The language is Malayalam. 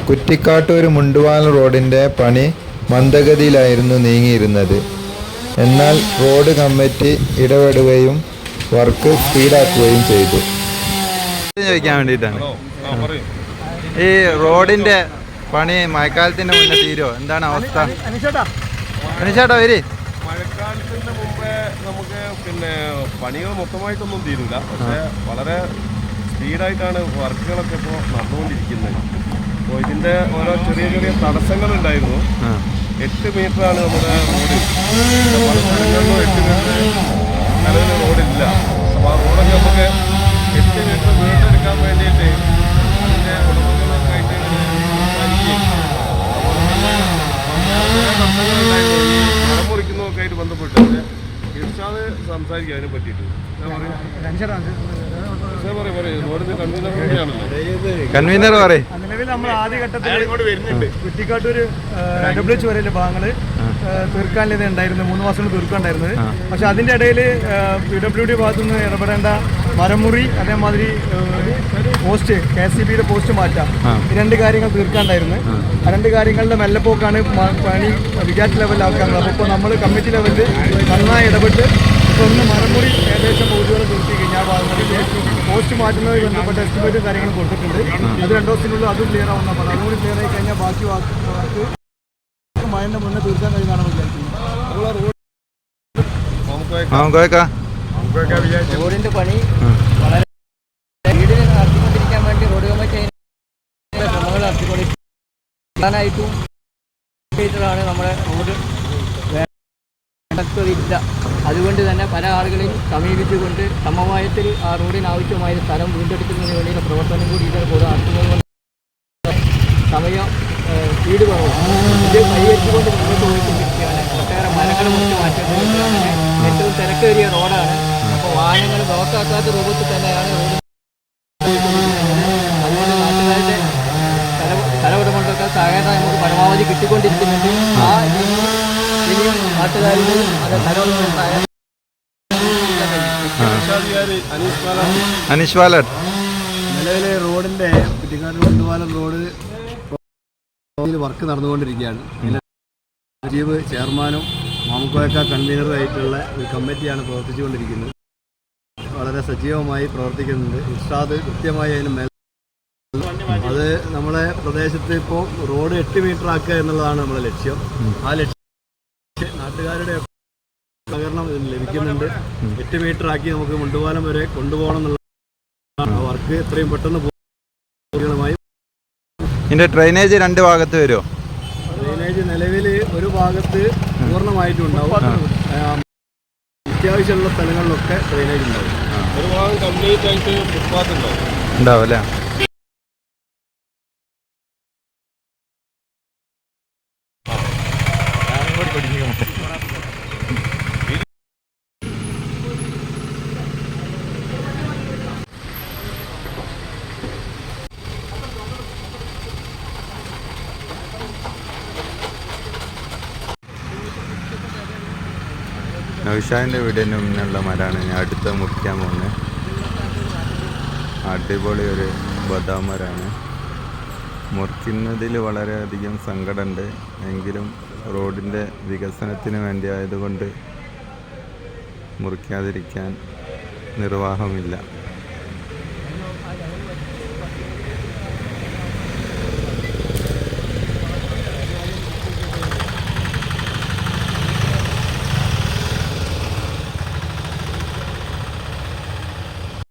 കുറ്റിക്കാട്ടൂർ മുണ്ടുവാൽ റോഡിൻ്റെ പണി മന്ദഗതിയിലായിരുന്നു നീങ്ങിയിരുന്നത്. എന്നാൽ റോഡ് കമ്മിറ്റി ഇടപെടുകയും വർക്ക് സ്പീഡാക്കുകയും ചെയ്തു. ചോദിക്കാൻ വേണ്ടിയിട്ടാണ്, ഈ റോഡിൻ്റെ പണി മഴക്കാലത്തിന് മുന്നേ തീരുമോ? എന്താണ് അവസ്ഥ? അനീഷേട്ടാ വരി. മഴക്കാലത്തിന് മുമ്പേ നമുക്ക് പണികൾ മൊത്തമായിട്ടൊന്നും തീരില്ല, പക്ഷേ വളരെ സ്പീഡായിട്ടാണ് വർക്കുകളൊക്കെ ഇപ്പോൾ നടന്നുകൊണ്ടിരിക്കുന്നത്. അപ്പോൾ ഇതിൻ്റെ ഓരോ ചെറിയ ചെറിയ തടസ്സങ്ങളുണ്ടായിരുന്നു. 8 മീറ്ററാണ് നമ്മുടെ റോഡ്. പല സ്ഥലങ്ങളിലും 8 മീറ്റർ നിലവിൽ റോഡില്ല. അപ്പോൾ ആ റോഡൊക്കെ നമുക്ക് 8 മീറ്റർ വീണ്ടെടുക്കാൻ വേണ്ടിയിട്ട് അതിൻ്റെ ഉടമകളൊക്കെ ആയിട്ട് സംസാരിക്കുകയും മരം മുറിക്കുന്നതൊക്കെ ആയിട്ട് ബന്ധപ്പെട്ട് ഇർഷാദ് സംസാരിക്കുക അതിനെ പറ്റിയിട്ട്. കൺവീനർ പറയും. നിലവിൽ നമ്മൾ ആദ്യഘട്ടത്തിൽ കുറ്റിക്കാട്ടൂർ WH വരെയുള്ള ഭാഗങ്ങൾ തീർക്കാനിത് ഉണ്ടായിരുന്നു, 3 മാസം തീർക്കാനുണ്ടായിരുന്നത്. പക്ഷെ അതിൻ്റെ ഇടയിൽ PWD ഭാഗത്തു നിന്ന് ഇടപെടേണ്ട മരമുറി, അതേമാതിരി പോസ്റ്റ്, KCBയുടെ പോസ്റ്റ് മാറ്റാം, ഈ 2 കാര്യങ്ങൾ തീർക്കാനുണ്ടായിരുന്നു. ആ 2 കാര്യങ്ങളുടെ മെല്ലപ്പോക്കാണ് പണി വികാറ്റ് ലെവലിലാക്കാനുള്ളത്. അപ്പോൾ നമ്മൾ കമ്മിറ്റി ലെവലിൽ നന്നായി ഇടപെട്ട് ഇപ്പോൾ ഒന്ന് മരമുറി ഏകദേശം പകുതിയോളം തീർത്തി കഴിഞ്ഞാൽ ആ ഭാഗങ്ങളിലെ പോസ്റ്റ് മാറ്റുന്നതുമായി ബന്ധപ്പെട്ട എസ്റ്റിമേറ്റും കാര്യങ്ങളും കൊടുത്തിട്ടുണ്ട്. അത് 2 ദിവസത്തിനുള്ളിൽ അതും ക്ലിയർ ആവുന്ന പറഞ്ഞു. അതുകൂടി ക്ലിയർ ആയി കഴിഞ്ഞാൽ ബാക്കി വാക്ക് മഴൻ്റെ മുന്നേ തീർക്കാൻ കഴിയുന്നതാണ് വിചാരിക്കുന്നത്. റോഡിന്റെ പണി വളരെ സ്പീഡിൽ നടത്തിക്കൊണ്ടിരിക്കാൻ വേണ്ടി റോഡ് കമ്മിറ്റി ശ്രമങ്ങൾ നടത്തിക്കൊണ്ടിരിക്കും. പ്രധാനമായിട്ടും ആണ് നമ്മുടെ റോഡ് ഇല്ല. അതുകൊണ്ട് തന്നെ പല ആളുകളെയും സമീപിച്ചുകൊണ്ട് സമവായത്തിൽ ആ റോഡിന് ആവശ്യമായ സ്ഥലം വീണ്ടെടുക്കുന്നതിന് വേണ്ടിയുള്ള പ്രവർത്തനം കൂടി ഇതിൽ കൂടെ നടത്തുന്നത് സമയം സ്പീഡ് കുറവാണ്. ഇത് പരിഹരിച്ചുകൊണ്ട് മുന്നോട്ട് പോയിക്കൊണ്ടിരിക്കുകയാണ്. ഒട്ടേറെ മരങ്ങൾ മുറിച്ച് മാറ്റേണ്ടത് ഏറ്റവും തിരക്കേറിയ റോഡാണ്. അപ്പോൾ വാഹനങ്ങൾ ബ്ലോക്കാക്കാത്ത രൂപത്തിൽ തന്നെയാണ് റോഡ്. അതുകൊണ്ട് നാട്ടുകാരുടെ സ്ഥല ഉടമകൾക്ക് സഹായത നമുക്ക് പരമാവധി കിട്ടിക്കൊണ്ടിരിക്കുന്നുണ്ട്. ആ ഇനിയും നാട്ടുകാരുടെ അത് സ്ഥല ഉടമകളായ അനീഷ് വാലർ നിലവിലെ റോഡിൻ്റെ കുറ്റിക്കാട്ടൂർ മുണ്ടുവാലം റോഡ് വർക്ക് നടന്നുകൊണ്ടിരിക്കുകയാണ്. രാജീവ് ചെയർമാനും മാമുക്കോയക്ക കൺവീനറുമായിട്ടുള്ള ഒരു കമ്മിറ്റിയാണ് പ്രവർത്തിച്ചുകൊണ്ടിരിക്കുന്നത്. വളരെ സജീവമായി പ്രവർത്തിക്കുന്നുണ്ട്. ഇർഷാദ് കൃത്യമായി അതിന് മേൽ അത് നമ്മളെ പ്രദേശത്ത് ഇപ്പോൾ റോഡ് 8 മീറ്റർ ആക്കുക എന്നുള്ളതാണ് നമ്മുടെ ലക്ഷ്യം. ആ ലക്ഷ്യം നാട്ടുകാരുടെ സഹകരണം ലഭിക്കുന്നുണ്ട്. 8 മീറ്റർ ആക്കി നമുക്ക് മുണ്ടുവാലം വരെ കൊണ്ടുപോകണം എന്നുള്ള വർക്ക് എത്രയും പെട്ടെന്ന് പൂർണ്ണമായി. ഇതിൻ്റെ ഡ്രെയിനേജ് 2 ഭാഗത്ത് വരുമോ? ഡ്രെയിനേജ് നിലവിൽ ഒരു ഭാഗത്ത് പൂർണ്ണമായിട്ടുണ്ടാവും. അത്യാവശ്യമുള്ള സ്ഥലങ്ങളിലൊക്കെ ഡ്രെയിനേജ് ഉണ്ടാവും. ഒരു ഭാഗം കംപ്ലീറ്റ് ആയിട്ട് ഫുട്പാത്ത് ഉണ്ടാവും അല്ലേ? നൗഷാദിൻ്റെ വീടിൻ്റെ മുന്നിലുള്ള മരമാണ് ഞാൻ അടുത്ത് മുറിക്കാൻ പോകുന്നത്. അടിപൊളി ഒരു ബദാം മരമാണ്. മുറിക്കുന്നതിൽ വളരെയധികം സങ്കടമുണ്ട്. എങ്കിലും റോഡിൻ്റെ വികസനത്തിന് വേണ്ടി ആയതുകൊണ്ട് മുറിക്കാതിരിക്കാൻ നിർവാഹമില്ല.